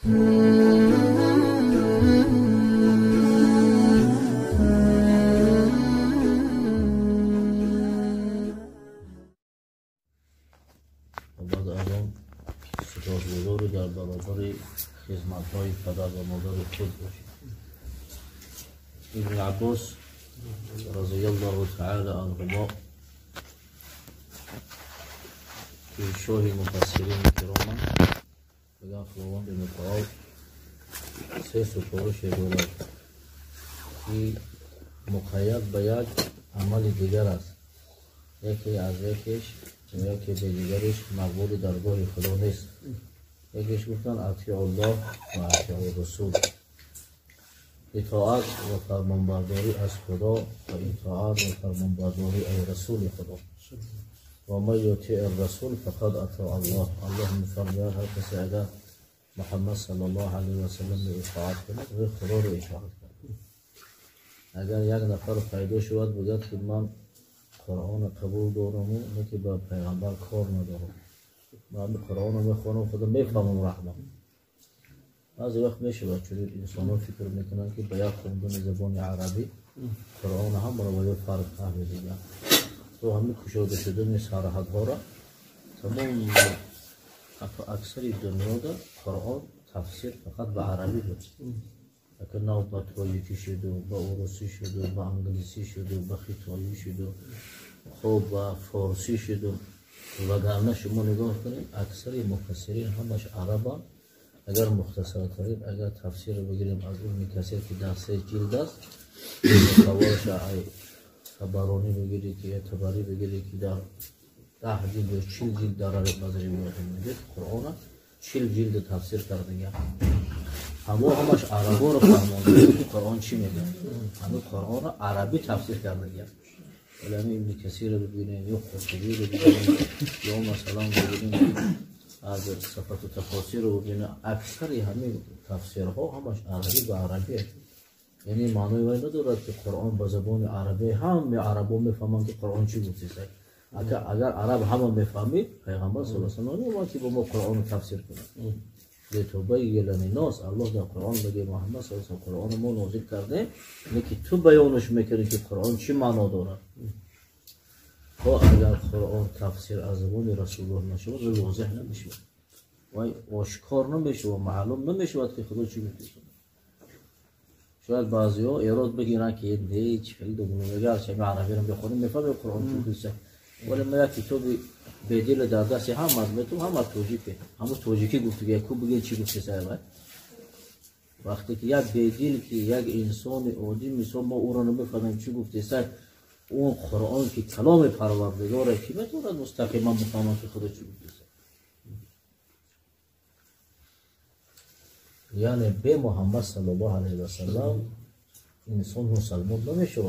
بعد از آن سپاسگزاری در برابر خدمت‌های پدر و مادر خود باشید. ابن عباس رضی الله تعالی عنهما که شاه مفسرین کرام بگن خداوند متعال سه سپارش دارد که مقید به یک عمل دیگر است، یکی از یکیش یکی به دیگرش مقبول درگاه خدا نیست. یکیش گفتن اطیع الله و اطیع رسول، اطاعت و فرمانبرداری از خدا و اطاعت و فرمانبرداری از رسول خدا. و من یطیع الرسول فقد اطاع الله. الله میفرماید هر کسی اگر محمد صلی الله علیه و سلم اطاعت کند و خدا رو اطاعت کند. اگر یک نفر پیدا شود بگد که من قرآن قبول دارم و نه که با پیغمبر کار ندارم، من قرآن رو میخوانم خدا میفهمم رحمت. بعضی وقت میشه چون انسان ها فکر میکنن که باید خوندن زبان عربی قرآن هم را باید فرق فهمیدن. تو همین کشاده شدن سرحد ها را تمام اکثر دنیا دا قرآن تفسیر فقط به عربی بود. اگر نه با تاجیکی شد و با روسی شد و با انگلیسی شد و با خیتایی شد و خب با فارسی شد و وگرنه شما نگاه کنید اکثر مفسرین همش عربان. اگر مختصرترین اگر تفسیر رو بگیریم از ابن کثیر که در 3 جلد است، قوارش خبرانی بگیری که اعتباری بگیری که در 10 جلد و 40 جلد در نظری میگه قرآن 40 جلد تفسیر کرده. همش عربا رو فرمانده که قرآن چی میگه، همه قرآن رو عربی تفسیر کرده. ولی ابن کثیر رو ببینیم یا قرطبی رو ببینیم یا مثلا ببینیم از صفات و تفاسیر رو ببینیم، اکثر همین تفسیرها همش عربی به عربیه. یعنی معنی وای ندارد که قرآن با زبان عربی همه عربا میفهمن که قرآن چی گفته. اگر عرب همه میفهمید پیغمبر صلی الله علیه و سلم نمیاد که با ما قرآن رو تفسیر کنه. لتبین للناس، الله در قرآن میگه محمد صلی الله علیه و قرآن ما نازل کرده نه که تو بیانش میکنی که قرآن چی معنا داره. خب اگر قرآن تفسیر از زبان رسول الله نشود واضح نمیشه و آشکار نمیشه و معلوم نمیشه که خدا چی میگه. شاید بعضیا ایراد بگیرن که این هیچ فایده نمیگه، چه عربی رو بخونیم میفهمه قرآن چی میگه. ولی ما یک کتاب بدیل در دست هم از میتونم هم از توجیه همون توجیه گفته که کو بگه چی گفته صاحب. وقتی که یک بدیل که یک انسان عادی مثلا ما او را نمیفهمیم چی گفته صاحب، اون قرآن که کلام پروردگاره که میتونه مستقیما بفهمه که خدا چی گفته. یعنی به محمد صلی الله علیه و سلم انسان مسلمان نمیشه.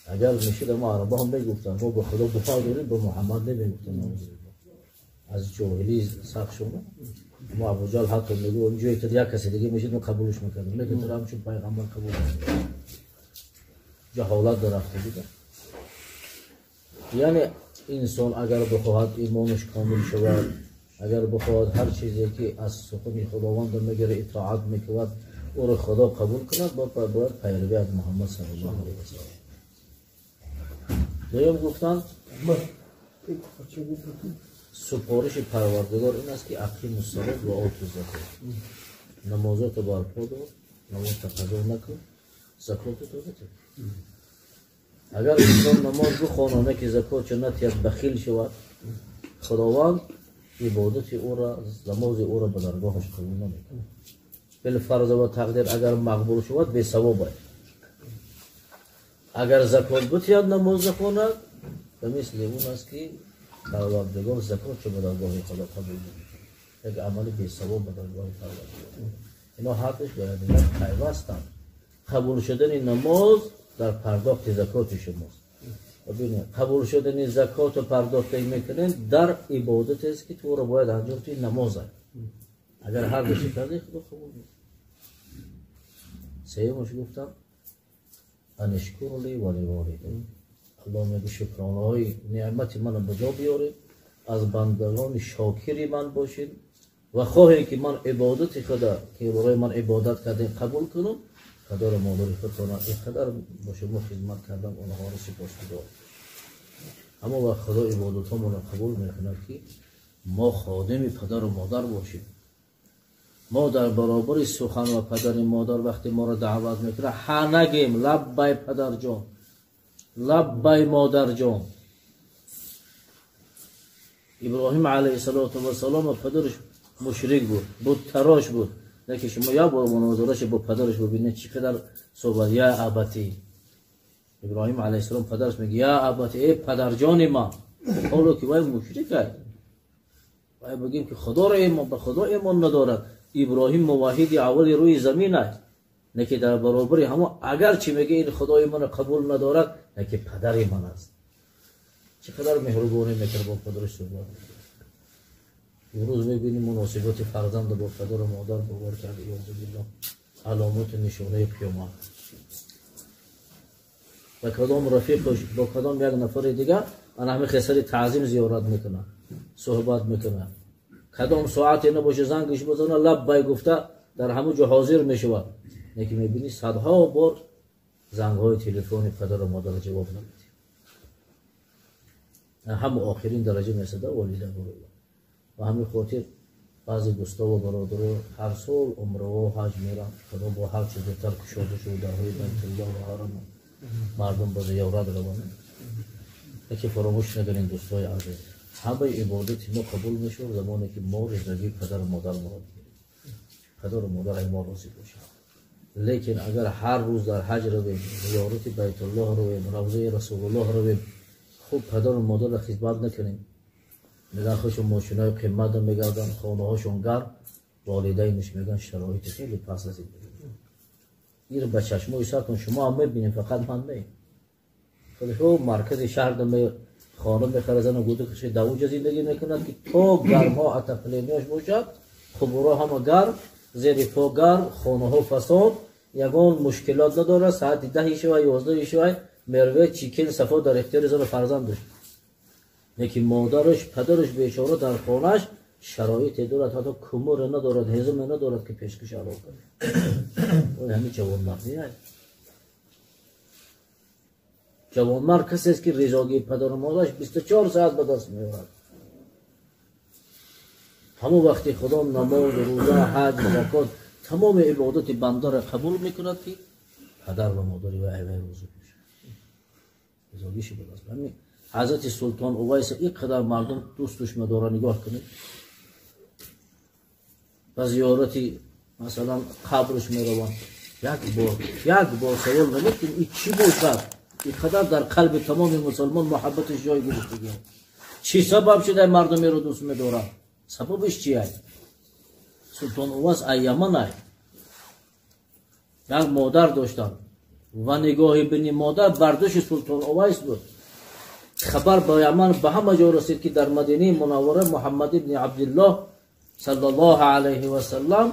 اگر میشه ما عربا هم میگفتن ما به خدا دفاع داریم به محمد نمیگفتن. از جاهلی سخت شده ما ابوجهل حتی میگه اونجایی که یک کسی دیگه میشه ما قبولش میکنیم، لیکن تو هم چون پیغمبر قبول نمیکنه جهالت درخته دیگه. یعنی انسان اگر بخواهد ایمانش کامل شود، اگر بخواهد هر چیزی که از سخن خداوند میگیره اطاعت میکند او را خدا قبول کند باید پیروی از محمد صلی الله علیه و سلم. دویم گفتن سپارش پروردگار این است که اقیم الصلاة و آتوا الزکات، نمازات برپا دار، نماز قضا نکن، زکات تو بده. اگر انسان نماز بخوانه که زکات نتیت بخیل شود، خداوند عبادت او را نماز او را به درگاهش قبول نمیکنه. بالفرض و تقدیر اگر مقبول شود به ثواب است. اگر زکات بتید نماز نکند به مثل اون است که پروردگار زکات چه به درگاه خدا قبول نمیکنه، یک عمل به ثواب به درگاه پروردگار. اینا حقش باید پیوستند. قبول شدن نماز در پرداخت زکات شماست. ببینید قبول شدن زکات و پرداخت میکنین در عبادت است که تو رو باید انجام توی نماز است. اگر هر دوش کردی خدا قبول میکنه. سیمش گفتم انشکر لی ولی والدین، خدا میگه شکرانه های نعمت من به جا بیارید، از بندگان شاکری من باشید و خواهی که من عبادت خدا که برای من عبادت کردیم قبول کنم، پدر و مادر خودتان اینقدر با شما خدمت کردم، اونها را سپاسگزار. اما وقت خدا عبادتامون را قبول میکند که ما خادم پدر و مادر باشیم. ما در برابر سخن و پدر مادر وقتی ما را دعوت میکنه ها نگیم لبای پدر جان، لبای مادر جان. ابراهیم علیه السلام پدرش مشرک بود تراش بود. لیکن شما یا با مناظرش با پدرش ببینید چقدر صحبت یا ابتی. ابراهیم علیه السلام پدرش میگه یا ابتی ای پدر جان ما. حالا که وای مشرکه وای بگیم که خدا را ایمان به خدا ایمان ندارد. ابراهیم موحد اول روی زمین است، نه که در برابر همه اگر چی میگه این خدای من قبول ندارد، نه که پدر من است. چقدر مهربانی میکنه با پدرش صحبت. امروز میبینیم مناسبات فرزند با پدر و مادر باور کرده یا بالله علامت نشانه قیامت. و کدام رفیقش با کدام یک نفر دیگه آن همه خسر تعظیم زیارت میکنه، صحبت میکنه. کدام ساعتی نباشه زنگش بزنه لبای گفته در همه جا حاضر میشود. نه که میبینی صدها بار زنگ های تلفن پدر و مادر جواب نمیده. هم آخرین درجه میسده والدین برای و همین خاطر بعضی دوستا و برادرها هر سال عمره و حج میرن. خدا با هر چیز بهتر کشاده شده در های بیت الله و حرم مردم با زیارت روانه. یکی فراموش ندارین دوستای عزیز، همه عبادت ما قبول میشه زمانی که ما رضای پدر و مادر مراد گیریم. پدر و مادر ما راضی باشه. لیکن اگر هر روز در حج رویم، زیارت بیت الله رویم، روضه رسول الله رویم، خوب پدر و مادر را خدمت نکنیم، نگاهشون ماشینای قیمت میگردن، خانه هاشون گرم، والدینش میگن شرایط خیلی پس از این این با چشمای سرتون شما هم میبینید، فقط من نه. خودشو مرکز شهر دم خانه میخره زن و گوده کشه دوجه زندگی میکند که تو گرما اتقلینیاش باشد، خبرها همه گرم، زیر پا گرم، خانه ها فساد، یگان مشکلات نداره. ساعت 10 شوه 11 شوه مروه چیکن صفا در اختیار زن فرزندش. لیکن مادرش پدرش بیچاره در خانهش شرایط دارد، حتی کمر ندارد، هضم ندارد که پیشکش علاقه کنه. اون همین جوانمردی است. جوانمرد کسی است که رضایت پدر و مادرش 24 ساعت به دست میآورد. همون وقتی خدا نماز، روزه، حج، زکات تمام عبادت بنده را قبول میکند که پدر و مادر و ایوه روزه میشه. رضایتش به دست میآورد. حضرت سلطان اویس اینقدر مردم دوستش مداره، نگاه کنید. و زیارتی مثلا قبرش میروند، یک بار سوال نمیکنیم این چی باشد؟ اینقدر در قلب تمام مسلمان محبتش جای گرفتگی. چی سبب شده مردم رو دوست میداره؟ سببش چی است؟ سلطان اویس ایمن است. یک مادر داشتن و نگاه بین مادر برداشت سلطان اویس بود. خبر با یمن به همه جا رسید که در مدینه منوره محمد ابن عبدالله صلی الله علیه و سلم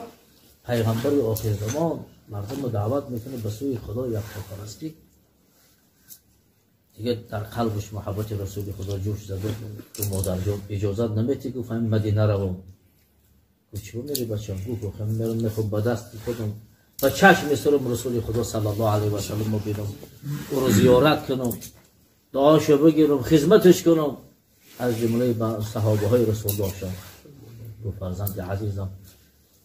پیغمبر آخر زمان مردم رو دعوت میکنه به سوی خدا یکتاپرستی. دیگه در قلبش محبت رسول خدا جوش زده. تو مادر جان اجازت نمیتی که فهم مدینه روم. گفت چون میری بچم؟ گفت میرم میخوام با دست خودم و چشم سرم رسول خدا صلی الله علیه و سلم رو بینم، او رو زیارت کنم، دعاشو بگیرم، خدمتش کنم. از جمله صحابه های رسول الله شد. گفت فرزند عزیزم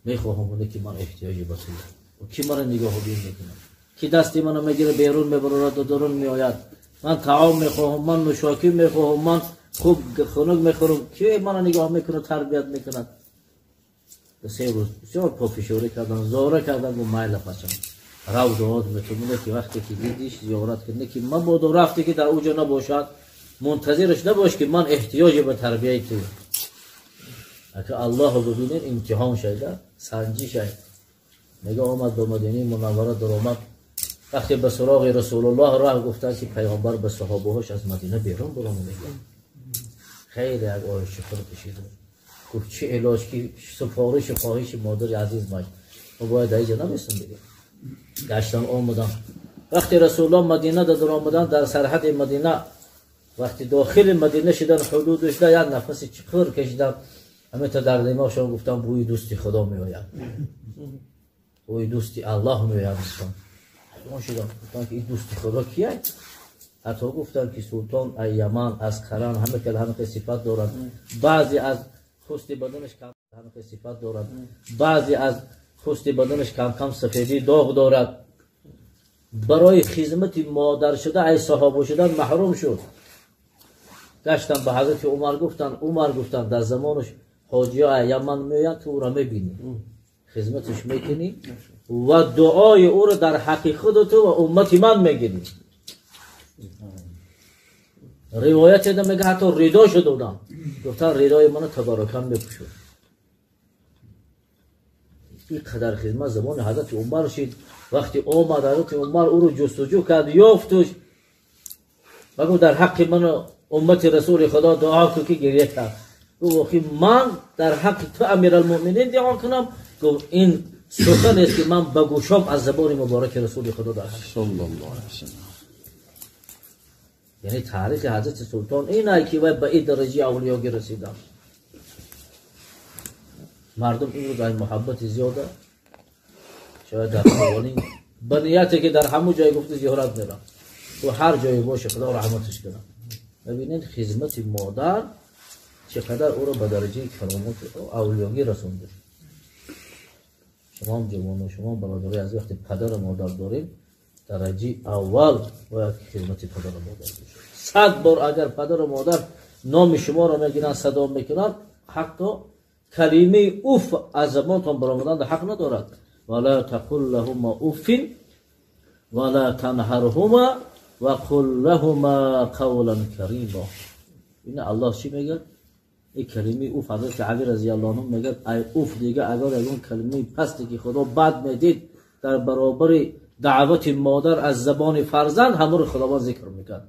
میخواهم اونه که من احتیاجی به توی و کی من نگاه بین میکنه، کی دستی منو میگیره بیرون میبرد و درون میآید. من طعام میخواهم، من نوشاکی میخواهم، من خوب خنک میخورم، کی من نگاه میکنه تربیت میکنه. 3 روز بسیار پافشاری کردن، زاره کردن و مایل پچم رو دعات میتونه که وقتی که دیدیش زیارت کنه که من با رفتی که در اوجا نباشد منتظرش نباش که من احتیاج به تربیت توی. اگه الله رو ببینین امتحان شده، سنجی شده. نگاه آمد به مدینه منوره در آمد، وقتی به سراغ رسول الله راه گفتن که پیغمبر به صحابه هاش از مدینه بیرون برامونه. خیلی یک آه شکر کشیده. گفت چه علاج که سفارش خواهش مادر عزیز ماش و باید اینجا نمیستم دیگه. گشتن آمدن، وقتی رسول الله مدینه در آمدن در سرحد مدینه، وقتی داخل مدینه شدن حدودش ده یک نفس چخور کشیدن همه تا در دیماشون گفتن بوی دوستی خدا میآید، بوی دوستی الله میآید. حیران شدم، گفتن که این دوستی خدا کیه؟ حتی گفتن که سلطان از یمن، از کران، همه که همه صفت دارند. بعضی از پوست بدنش کم همه صفت دارد، بعضی از پوست بدنش کم کم سفیدی داغ دارد. برای خدمت مادر شده ای صحابه شدن محروم شد. گشتن به حضرت عمر گفتن در زمانش حاجی ها یمن میاد تو او را میبینی، خدمتش میکنی و دعای او را در حق خودت و امت من میگیری. روایت ده میگه حتی ردا شد بودم، گفتن ردای من تبارکاً بپوشون. این قدر خدمت زمان حضرت عمر شد. وقتی آمد حضرت عمر او رو جستجو کرد، یافتش و گفت در حق من امت رسول خدا دعا که گریه کرد. گفت من در حق تو امیرالمؤمنین دعا کنم؟ گفت این سخن است که من بگوشم از زبان مبارک رسول خدا در حق صلی الله علیه وسلم. یعنی تاریخ حضرت سلطان اینه که به این درجه اولیاگی رسیدن. مردم این رو در محبت زیاده، شاید در اولین بنیتی که در همون جای گفته زیارت میرم و هر جای باشه خدا رحمتش کنه. ببینید خدمت مادر چقدر او را به درجه کرامت اولیاگی رسونده. شما هم جوان، شما هم برادری، از وقتی پدر و مادر داریم درجه اول باید خدمت پدر و مادر بشه. 100 بار اگر پدر و مادر نام شما را میگیرن صدا میکنن، حتی کلمه اوف از زبانتان برآمدن حق ندارد. ولا تقل لهما اوف ولا تنهرهما وقل لهما قولا کریما. این الله چی میگه؟ این کلمه اوف حضرت علی رضی الله عنه میگه ای اوف دیگه اگر از اون کلمه پستی که خدا بد میدید در برابر دعوت مادر از زبان فرزند همون خداوند ذکر میکرد.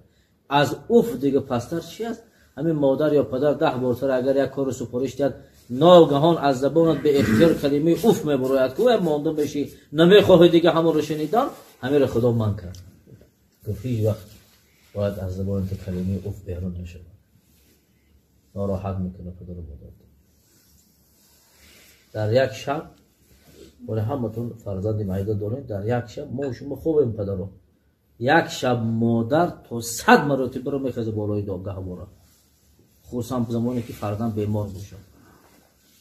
از اوف دیگه پستر چی است؟ همین مادر یا پدر 10 بارتر اگر یک کار سفارش داد ناگهان از زبانت به اختیار کلمه اوف میبراید که مانده بشی نمیخواه دیگه همون رو شنیدن، همین خدا من کرد. گفت هیچ وقت باید از زبانت کلمه اوف بیرون نشه، ناراحت میکنه پدر و مادر. در یک شب ولی همتون فرزند معیده دارین، در یک شب ما و شما خوبیم پدرو، یک شب مادر تا 100 مرتبه رو میخواد بالای دادگاه بره، خصوصا زمانی که فرزند بیمار باشه،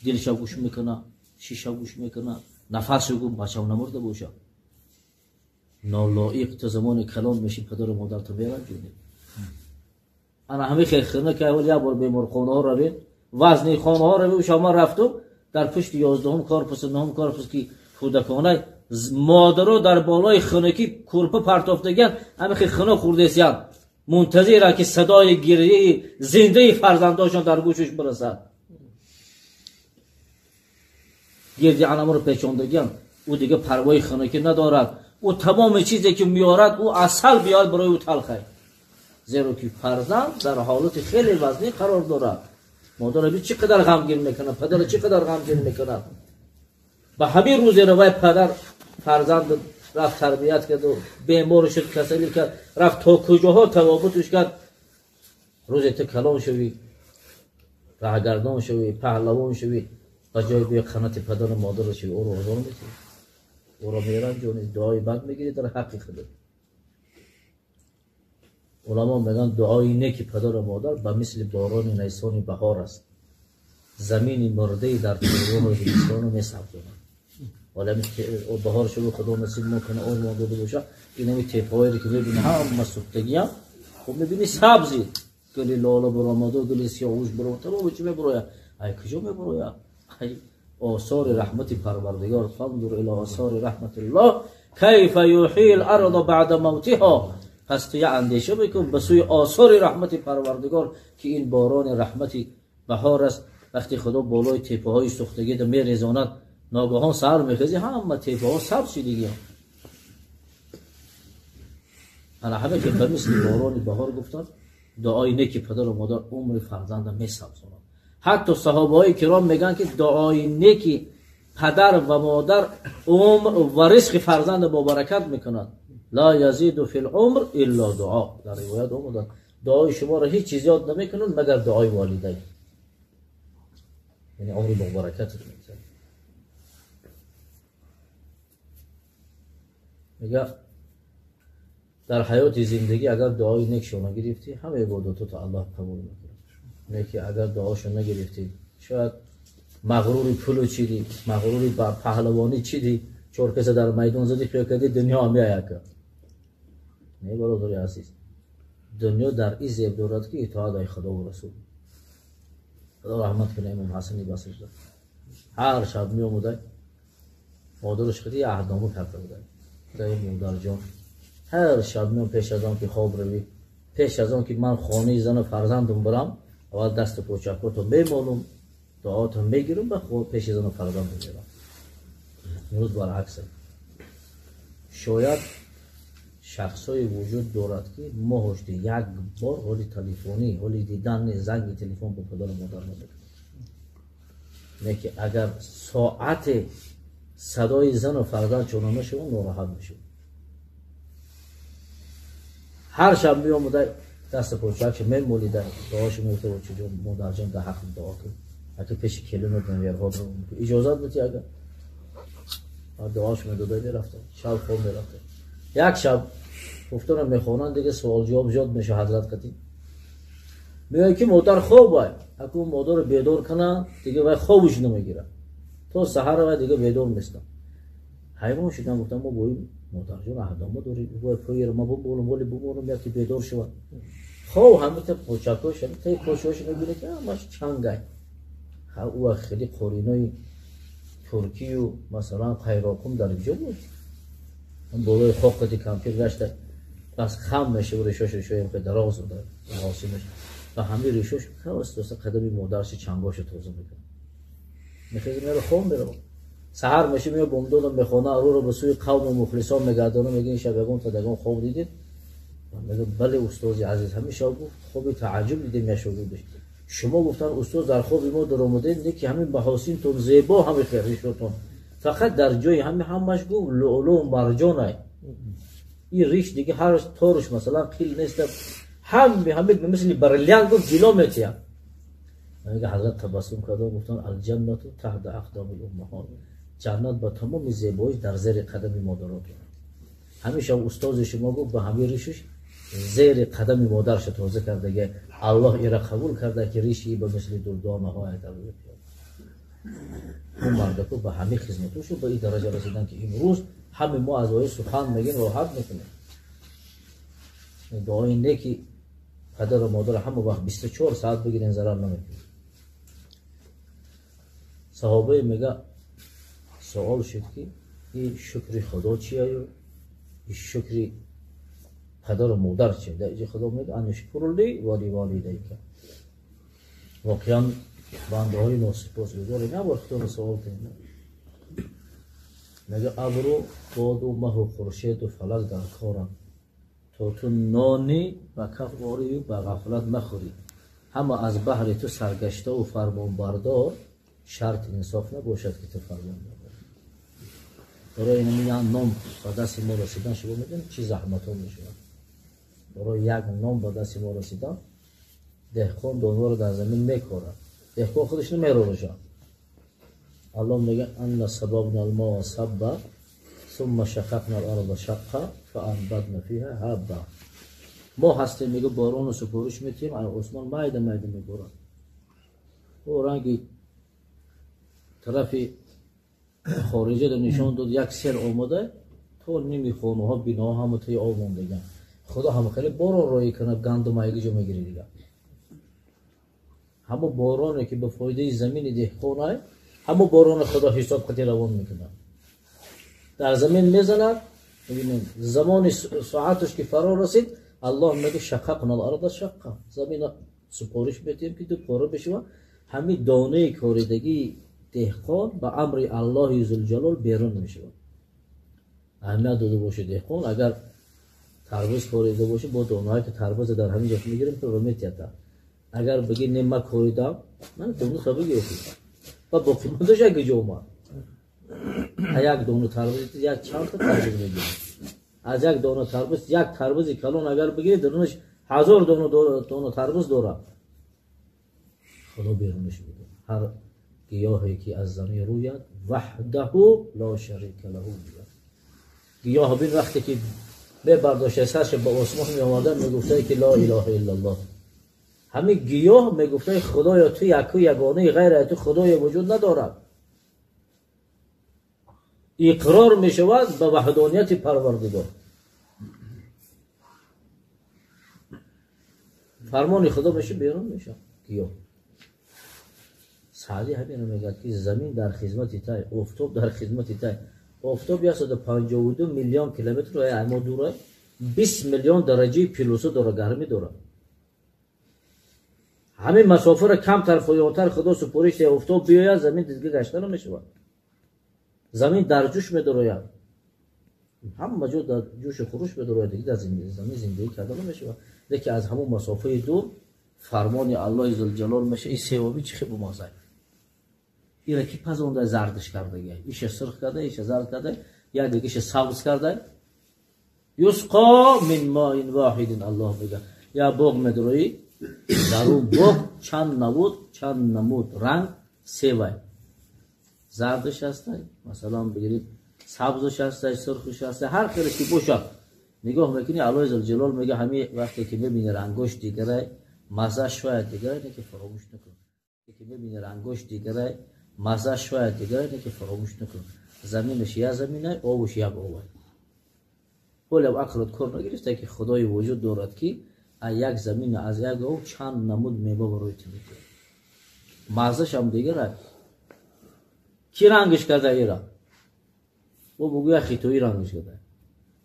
دلش گوش میکنه، شیشه گوش میکنه، نفسش گم بچه نمرده باشه. نالایق تا زمان کلام میشی پدر و مادر تو بیرن جونی. انا همه خیلی که اول یک بار بیمار خانه ها رو بین، وزنی خانه ها رو بین، شما رفتم در پشت 11ام کارپس 9ام کارپس که کودکانه مادرها در بالای خانه که کورپه پرتافتگن، همه خانه خورده سیان منتظره که صدای گریه زنده فرزنداشون در گوشش برسد. گردی انما رو پیچاندگن، او دیگه پروای خانه که ندارد، او تمام چیزی که میارد او اصل بیاد برای او تلخه، زیرا که فرزند در حالت خیلی وزنی قرار دارد. مادر بی چقدر غمگین میکنه، پدر چقدر غمگین میکنه. به همین روز روی پدر فرزند رفت تربیت کرد و بیمار شد، کسلی کرد، رفت تا کجاها توابطش کرد. روزی تو کلام شوی، راهگردان شوی، پهلوان شوی، و جای بیا خانت پدر و مادر شوی، او رو آزار میتی، او رو میرن جونی دعای بد میگیری در حق خودت. علما میگن دعای نیک پدر و مادر به مثل باران نیسان بهار است، زمین مرده در توران و زمستان رو میسبزونه. ولی بهار شروع خدا نصیب میکنه اون مانده باشه، این همی تیپایی که ببینی همه سوختگی هم خب میبینی سبزی، گلی لالا برآمده، گلی سیاهوش برآمده، تمام چی میبروید؟ ای کجا میبروید؟ ای آثار رحمت پروردگار. فانظر الی آثار رحمت الله کیف یحیی الارض بعد موتها. پس تو یه اندیشه بکن به سوی آثار رحمت پروردگار که این باران رحمتی بهار است. وقتی خدا بالای تپه های سوختگی ده میریزاند، ناگهان سر میخیزی همه تپه ها سبز شدگی ها. انا همه که به مثل باران بهار گفتن، دعای نیک پدر و مادر عمر فرزند میسبزاند. حتی صحابه های کرام میگن که دعای نیک پدر و مادر عمر و رزق فرزند با برکت میکنند. لا یزید فی العمر الا دعا. در روایت اومد دعای شما را هیچ چیز یاد نمیکنند مگر دعای والدین. یعنی عمر با برکت میگذره. میگه در حیات زندگی اگر دعای نیک شما گرفتی همه عباداتو تا الله قبول میکنه. نیکی اگر دعاشو نگرفتی شاید مغروری پولو چیدی، مغروری با پهلوانی چیدی، چور کسی در میدان زدی فکر کردی دنیا هم که نه برادری عزیز، دنیا در این زیب دارد که اطاعت خدا و رسول. خدا رحمت کنه امام حسنی بصری را هر شب می اومد مادرش خیلی اهدامو کرده بود. خدای مادر جان هر شب می پیش از آن که خواب روی، پیش از آن که من خانه زن و فرزندم برم اول دست پوچکاتو میمالم، دعاتو میگیرم و خود پیش زن و فرزندم میرم. امروز برعکسه. شاید شخصای وجود دارد که ماهشتی یک بار حالی تلفنی، حالی دیدن زنگ تلفن به پدر مادر نداره. نه که اگر ساعت صدای زن و فرزند چونانه شد ناراحت میشد. هر شب می آمده دست پوچکش میمولیده دعاش میگفته و چجور مادر جان ده حق دعا کن اگه پیش کلمه نمیرها برو اجازت بدی اگر دعاش میداده میرفته شب خواب میرفته. یک شب گفتن میخوانن دیگه سوال جواب زیاد میشه حضرت کتی میگه که مادر خواب باید اگه مادر بیدار کنه دیگه وای خوابش نمیگیره تا سحر وای دیگه بیدار میستم. حیوان شدن گفتم ما باید مادر جان اهدامو داری باید پویر ما ببولم ولی ببولم یکی بیدار شود خواب همه تا پوچکاش تا پوچکاش میگیره که همش چنگه او خیلی قرینای ترکی و مثلا قیراقم در اینجا بود. اون بالای خواب کتی کمپیر گشته بس خم میشه و ریشاش ریشایم که دراز بوده حاسمش و همه ریشاش خواست قدمی مادرش چنگاش توزه میکنه میخواد میره خواب میره سحر میشه میاد بومدون میخونه رو به سوی قوم مخلصان میگردونه میگه این شبگون تا دگون خواب دیدید میگه بله استاد عزیز همیشه گفت خوب تعجب دیدیم یا شاگردش شما گفتن استاد در خواب ما در اومده نه که همین محاسنتون زیبا همه خیرشتون فقط در جای همش گفت لؤلؤ و مرجان این ریش دیگه هر طورش مثلا قیل نیست همه مثل بریلیان گفت جلو میتیم. میگه حضرت تبسم کرده و گفتن الجنت تحت اقدام الامهات جنت با تمام زیباییش در زیر قدم مادرات. همیشه استاد شما گفت به همه ریشش زیر قدم مادرش توزه کرده که الله ایرا قبول کرده که ریشی به مثل دلدانه های در روی اون مرد که به همه خدمتوش به این درجه رسیدن که امروز همه ما از وای سخن میگیم راحت میکنیم. دعای نیکی پدر و مادر همه وقت 24 ساعت بگیرین ضرر نمیکنه. صحابه میگه سوال شد که این شکر خدا چیه و این شکر پدر و مادر چیه؟ در اینجا خدا میگه ان اشکر لی و لوالدیک. واقعا بنده های ناسپاسگزاری نباید خدا سوال کنیم. میگه ابرو باد و مه و خورشید و فلک در کارن تا تو نانی و کف واری و به غفلت نخوری اما از بحر تو سرگشته و فرمان بردار شرط انصاف نباشد که تو فرمان بردار. برای این میگن نام به دست ما رسیدن شما میدونید چی زحمت ها میشود. برای یک نام به دست ما رسیدن دهقان دانه رو در زمین میکارد دهقان خودش نمیروشه. الله میگه ان سببنا الماء صبا ثم شققنا الارض شقا فانبتنا فيها حبا. ما هستیم میگه بارون رو سپورش میتیم عثمان مایده میبرن و رنگی طرف خارجی در نشان داد یک سر آمده تو نمیخونه ها بنا همه توی آب موندگن خدا همه خیلی بارون روی کنه گندم ایگه جو میگیری دیگه همه بارونه که به فایده زمین دهقانه همه بارون خدا حساب قطعی روان میکنه در زمین میزند. ببینید زمان ساعتش که فرا رسید الله میگه شققنا الارض شقا زمین سپارش میتیم که دو پاره بشه همه دانه کاریدگی دهقان به امر الله ذوالجلال بیرون میشه. اهمیت داده باشه دهقان اگر تربوز کاریده باشه با دانه‌ای که تربوز در همین جا میگیریم تو رو میتیاتا اگر بگی نما کاریدم من دونه خبر گرفتم و با قیمتش اگه جو اومد یک دونه تربوز یک چند تا تربوز میگیره از یک دونه تربوز یک تربوز کلون اگر بگیری درونش 1000 دونه تربوز داره خدا بیرونش میده. هر گیاهی که از زمین روید وحده لا شریک له بیاد. گیاه بین وقتی که به برداشت سرش با آسمان می آمدن میگفته که لا اله الا الله. همین گیاه میگفته خدایا تو یکی یگانه غیر از تو خدای وجود ندارد. اقرار می شود به وحدانیت پروردگار. فرمان خدا میشه بیرون میشه گیاه. سعدی همین میگه که زمین در خدمت تای، آفتاب در خدمت تای. آفتاب 152 میلیون کیلومتر رو اما دوره، 20 میلیون درجه پلوسو داره، گرمی داره. همین مسافه را کم تر فویانتر خدا سپرش آفتاب بیاید زمین دیگه گشته نمیشه. زمین در جوش میدراید، هم موجود در جوش خروش میدراید دیگه، در زمین زندگی کرده نمیشه. لیکن از همون مسافه دور فرمان الله ذوالجلال میشه. این سوابی چه خیلی بمازه این که پس اون زردش کرده گه، ایش سرخ کرده، ایش زرد کرده، یا دیگه ایش سبز کرده. یسقا من ماء واحد. الله میگه یا باغ میدروی، در اون باغ چند نمود رنگ سیوای، زردش هسته، مثلا بگیرید سبزش هسته، سرخش هسته، هر خیلی که باشه نگاه میکنی. الله ذوالجلال میگه همین وقتی که میبینی رنگش دیگره، مزه شاید دیگره، نه که فراموش نکن. که میبینی رنگش دیگره، مزه شاید دیگره، نه که فراموش نکن. زمینش یا زمینه، آبش یا آبه. ولی عقلت کار نگرفته که خدای وجود دارد که یک زمین از یک آب چند نمود میوه بروی تو میکنه. مزهش هم دیگره. کی رنگش کرده ایران؟ او بگویا خیتویی رنگش کرده.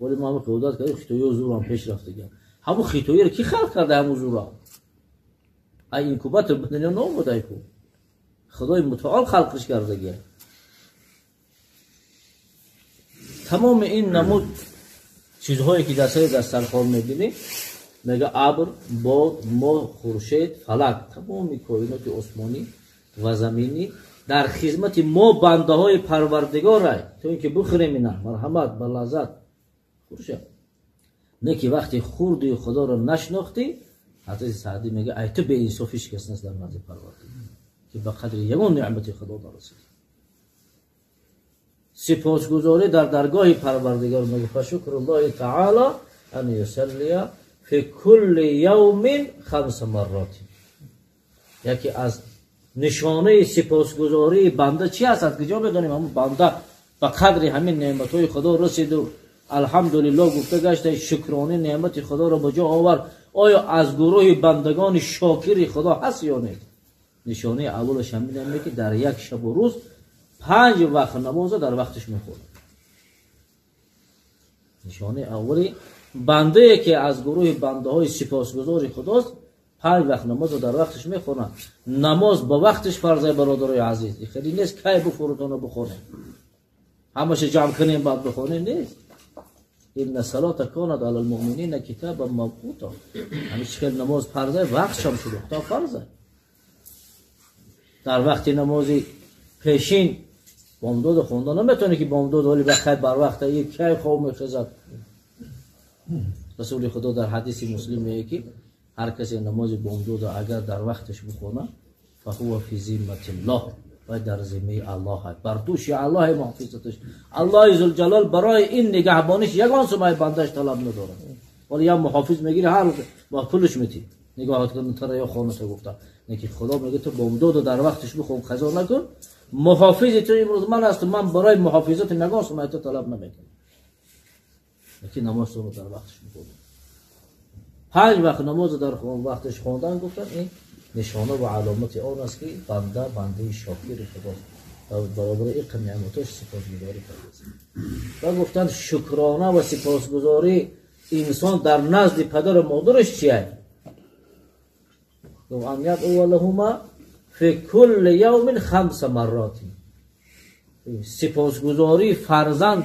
ولی ما همه قودات کردیم خیتویی و زور هم پیش رفته گیم. همون خیتویی رو کی خلق کرده همون زور هم؟ این کوبت رو بدنیا نام بوده ایکو. خدای متعال خلقش کرده گیم. تمام این نمود چیزهایی که دسته دسترخوان میبینی، میگه ابر، باد، ماه، خورشید، فلک، تمام کائنات آسمانی و زمینی در خدمت ما بنده های پروردگار تو اینکه بخوریم اینا مرحمت بر لذت خورشه. نه که وقتی خوردی خدا رو نشناختی. حضرت سعدی میگه ای تو به انصافیش کس نیست در نزد پروردگار که به قدر یگان نعمت خدا دررسید. سپاسگزاری در درگاه پروردگار میگه فشکر الله تعالی ان یصلی فی کل یوم 5 مرات. یکی از نشانه سپاسگزاری بنده چی هست؟ از کجا بدانیم همون بنده به قدر همین نعمت‌های خدا رسید و الحمدلله گفته گشته شکرانه نعمت خدا را به جا آورد. آیا از گروه بندگان شاکر خدا هست یا نه؟ نشانه اولش همین میگه که در یک شب و روز 5 وقت نماز در وقتش میخوره. نشانه اولی بنده که از گروه بنده های سپاسگزار خداست 5 وقت نماز در وقتش میخونه. نماز با وقتش فرضه برادرای عزیز. خیلی نیست کی بفروتونه بخونه همش جمع کنیم بعد بخونه نیست. این صلات کانت علی المؤمنین کتابا موقوتا. همیشه که نماز فرضه وقتش هم شده تا فرضه. در وقت نمازی پیشین بامداد خوندن نمیتونه که بامداد ولی بخیر بر وقت یک کی خواب میخزد. رسول خدا در حدیث مسلم میگه که هر کسی نماز بامداد اگر در وقتش بخونه فهو فی ذمة الله و در ذمه الله بر دوش الله محفوظتش. الله ذوالجلال برای این نگهبانیش یگان سمای بندش طلب نداره. ولی یا محافظ میگیره هر وقت پولش میتی نگاهت کن ترا یا خانه تو گفته نه که خدا میگه تو بامداد در وقتش بخون قضا نکن. محافظ تو امروز من هستم، من برای محافظت نگاه سمای تو طلب نمیکنم. لیکن نماز رو در وقتش میکنم. 5 وقت نماز در وقتش خواندن گفتن این نشانه و علامت آن است که بنده شاکر خداست. برابر این نعمتش سپاسگزاری کرده. و گفتن شکرانه و سپاسگزاری انسان در نزد پدر و مادرش چیه؟ گفت ان یدعو لهما فی کل یوم 5 مرات. سپاسگزاری فرزند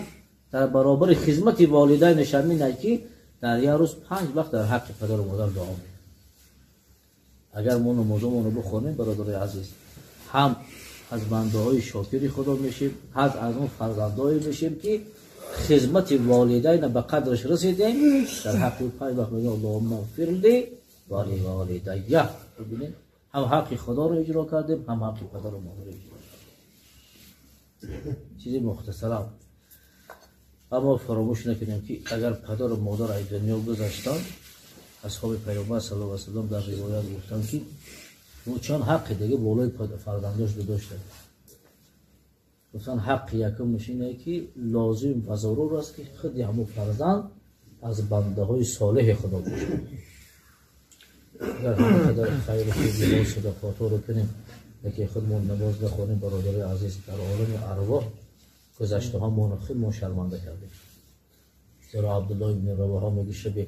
در برابر خدمت والدینش همینه که در یک روز 5 وقت در حق پدر و مادر دعا میکنه. اگر ما نمازمون رو بخونیم برادر عزیز هم از بنده های شاکری خدا میشیم، از اون فرزندایی میشیم که خدمت والدین به قدرش رسیدیم. در حق 5 وقت میگه اللهم اغفر لی و لوالدی. ببینید هم حق خدا رو اجرا کردیم هم حق پدر و مادر رو اجرا کردیم. چیزی مختصرا. اما فراموش نکنیم که اگر پدر و مادر از دنیا گذشتن، اصحاب پیامبر صلی الله علیه و سلم در روایت گفتن که او چون حق دیگه بالای فرزندش داشته. گفتن حق یکمش اینه که لازم و ضرور است که خود همون فرزند از بنده های صالح خدا باشه. اگر همه قدر خیر و خوبی و صدقات رو کنیم که خودمون نماز نخونیم برادر عزیز در عالم ارواح گذشته ها ما خودمون شرمنده کردیم. زیرا عبدالله ابن رواحه میگه شب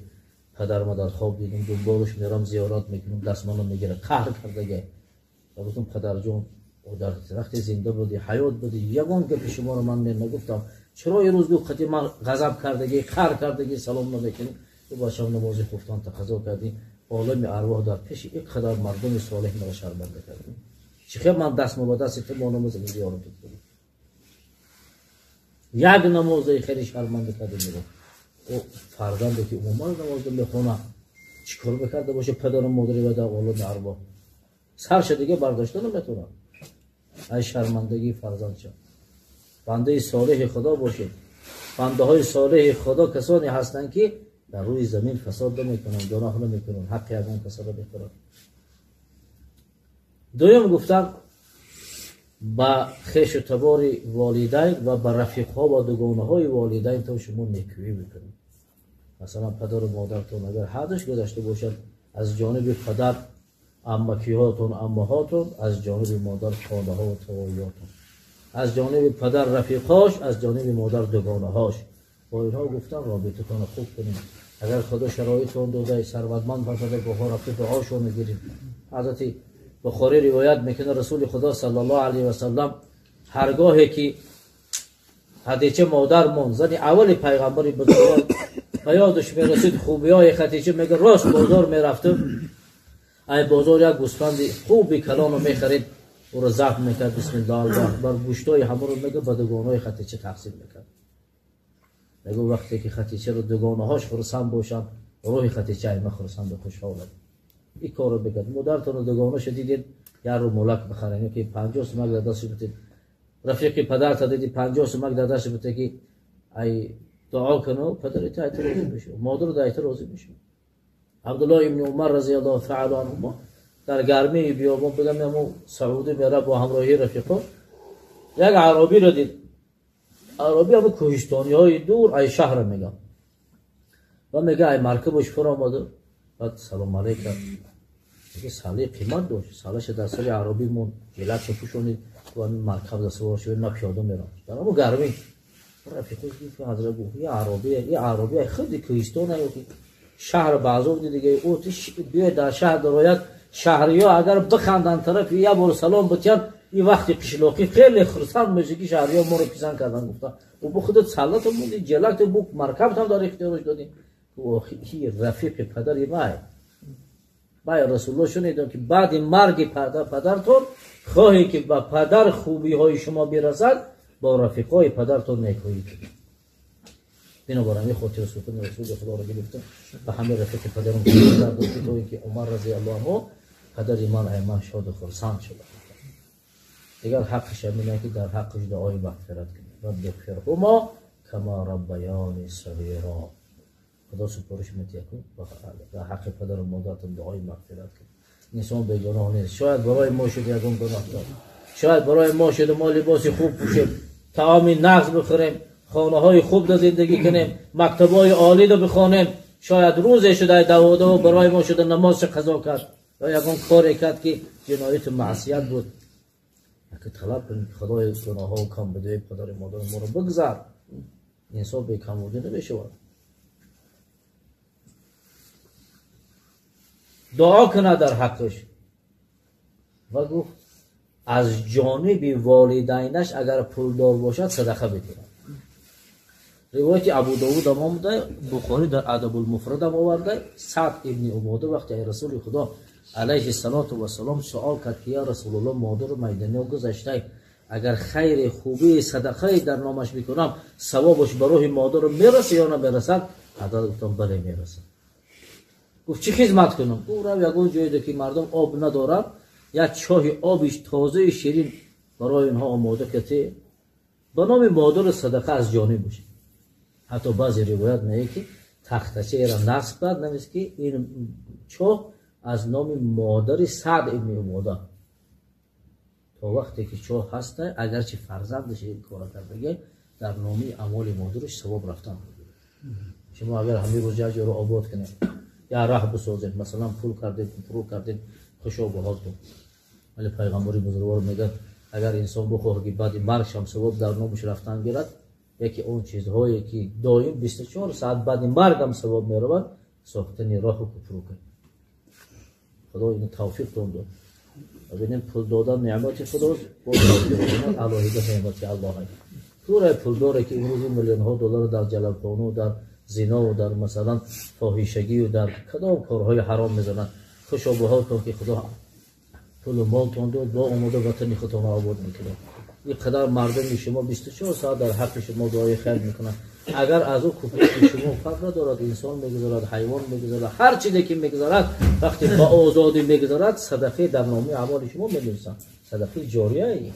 پدر ما در خواب دیدیم دنبالش میرم زیارت میکنم دستمانو میگیره قهر کرده. گفتم پدر جون او در وقتی زنده بودی حیات بودی یگان گپ شما رو من نگفتم چرا یه روز گفتی من غضب کردگی قهر کردگی سلام نمیکنی تو با شب نماز خفتان تقاضا کردی عالم ارواح در پیش یک قدر مردم صالح مرا شرمنده کردی چه من دست مبادست تو ما نماز زیارت کنیم یک نماز خیلی شرمنده کرده میگم او فرزندی که عموما نماز میخونه چیکار بکرده باشه پدر و مادری و در عالم ارواح سرش دیگه برداشته نمیتونه ای شرمندگی فرزند شد. بنده صالح خدا باشه. بنده های صالح خدا کسانی هستند که در روی زمین فساد نمیکنن گناه نمیکنن حق یگان کسا را بخورن. دویم گفتم با خویش و تبار والدین و با رفیقها و دوگانه های والدین تو شما نیکویی بکنید. مثلا پدر و مادرتون اگر حدش گذشته باشد از جانب پدر عمکیهاتون عمهاتون از جانب مادر خاله ها و تواییاتون از جانب پدر رفیقاش از جانب مادر دوگانه هاش با اینها گفتن رابطتون خوب کنید. اگر خدا شرایطتون داده ثروتمند باشد با رفیق هاشو میگیرید. حضرت بخاری روایت میکنه رسول خدا صلی الله علیه و سلم هرگاهی که خدیجه مادر من زنی اول پیغمبری بزرگ به یادش میرسید خوبیای خدیجه میگه راست بازار میرفتم ای بازار یک گوسفند خوبی کلانو میخرید او را ذبح میکرد بسم الله الله بر گوشتای همه رو میگه به دوگانهای خدیجه تقسیم میکرد. میگه وقتی که خدیجه رو دوگانه هاش خرسند باشن روح خدیجه ایمه خرسند و خوشحال این کار رو بکرد. مادرتون رو دوگانه شدیدید یا رو ملک بخرین که 50 سومک در دست بتید رفیق پدر تا دیدی 50 سومک در دست بتید که ای دعا کنو پدرت ایت راضی میشه مادر ایت راضی میشه. عبدالله ابن عمر رضی الله تعالی عنهما در گرمی بیابان بگم همون سعودی میره با همراهی رفیقا یک عربی رو دید. عربی همون کوهستانی های دور ای شهر میگم و میگه ای مرکبش پر آمده بعد سلام علیکم میگه سالی قیمت داشت سالش در سال عربی مون جلکش پوشونید و مرکب دست سوار شد نه پیاده میرم در همون گرمی رفیقش گفت حضرت گفت یه عربی خیلی کوهستان هایی شهر بازار دیگه او بیاید در شهر درایت شهری ها اگر بخندن طرف یه بار سلام بچن این وقتی قشلاقی خیلی خرسند میشه که شهری ها ما رو پیزن کردن گفتن و با خودت سلط بودی جلکت بوک مرکب هم در اختیارش دادیم و این رفیق پدری مای رسول الله شنیدم که بعد مرگ پدرتون خواهی که با پدر خوبی های شما برسد با رفیقای پدرتون نیکویی کنید. بنابراین این خاطر سخن رسول خدا را گرفتم و همه رفیق پدرم در دوستی توی که عمر رضی الله عنه پدر ایمان ایمان شاد و خرسند شده. دیگر حقش همینه که در حقش دعای مغفرت کنید. رب اغفرهما کما ربیانی صغیرا. خدا سپارش می‌کنم در حق پدر و مادرتون دعای مغفرت کنید. انسان بیگناه نیست. شاید برای ما شده یگان گناه دار. شاید برای ما شده ما لباس خوب پوشیم، طعام نغز بخوریم، خانه های خوب در زندگی کنیم، مکتب های عالی رو بخوانیم. شاید روزی شده دواده و برای ما شده نماز قضا کرد یا یکان کاری کرد که جنایت معصیت بود. که طلب کنیم خدای گناه ها و کم بده پدر مادر ما رو بگذر. انسان به کموده نمیشود. دعا کنه در حقش و گفت از جانب والدینش اگر پولدار باشد صدقه بکنه. روایت ابو داود هم آمده، بخاری در ادب المفرد هم آورده. سعد ابن عباده وقتی رسول خدا علیه السلام سوال کرد که یا رسول الله مادر میدانی گذشته اگر خیر خوبی صدقه در نامش بکنم ثوابش برای مادر میرسه یا نمیرسد؟ حضرت گفتم بله میرسه. گفت چه خدمت کنم؟ گفت رو یگان جایی که مردم آب ندارن یک چاه آبش تازه شیرین برای اینها آماده کردی به نام مادر صدقه از جانب باشه. حتی بعضی روایت میگه که تختچه را نصب کرد نمیشه که این چاه از نام مادر سعد ابن عباده تا وقتی که چاه هسته اگرچه فرزندش این کار کرده در نامی اعمال مادرش ثواب رفتن. شما اگر همین روز جا رو آباد کنید یا راه بسازید، مثلا پول کردید پرو کردید خوشو به حالتون، ولی پیغمبری بزرگوار میگن اگر انسان بخواه که بعد مرگش هم ثواب در نامش رفتن گیرد، یکی اون چیزهایی که دائم 24 ساعت بعد مرگ هم ثواب میرود ساختن راه و پرو کنید. خدا این توفیق تون داد. ببینید پول دادن نعمت خداست، با توفیق کنید الهیده نعمت الله هست. پول پول داره که امروز میلیون ها دلار در جلبخانه و در زنا و در مثلا فاحشگی و در کدام کارهای حرام میزنن. خوشا به حالتون که خدا پول و مالتون داد با اومده وطن خودتون آباد میکنه. این قدر مردم شما 24 ساعت در حق شما دعای خیر میکنن. اگر از او کفر شما فرق ندارد، انسان میگذارد، حیوان میگذارد، هر چیزی که میگذارد وقتی با آزادی میگذارد صدقه در نام اعمال شما می‌نویسن. صدقه جاریه ای.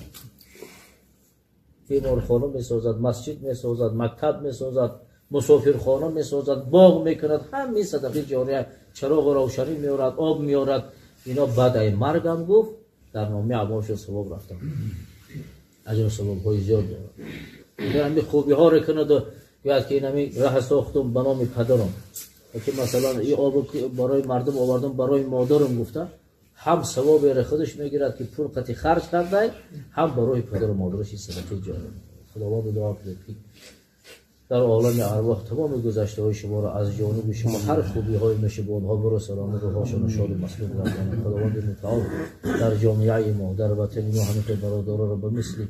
بیمارخانه میسازد، مسجد میسازد، مکتب میسازد، مسافرخانه میسازد، باغ میکند، همین صدقه جاریه. چراغ روشنی میارد، آب میارد. اینا بعد از مرگ هم گفت در نام اعمالش ثواب رفتن. اجر ثواب های زیاد داره. همین خوبی ها رو کند و یاد که اینمی راه ساختم به نام پدرم که مثلا این آب برای مردم آوردم برای مادرم گفته، هم ثواب را خودش میگیرد که پول قطعی خرج کرده، هم برای پدر و مادرش صدقه جاریه. خداوند دعا کنید که در عالم ارواح تمام گذشته های شما را از جانب شما هر خوبی های میشه به آنها برسانه، روحشان شاد و مسلم گردانه. خداوند متعال در جامعه ما در وطن ما همه برادران را به مثل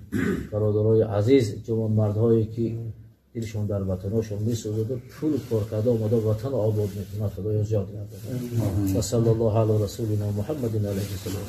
برادرای عزیز جوان مردهایی که دلشون در وطنشون میسوزد پول کار کرده اومده وطن آباد میکنه. خدایا زیاد گردانه. و صلی الله علی رسولنا محمد علیه السلام.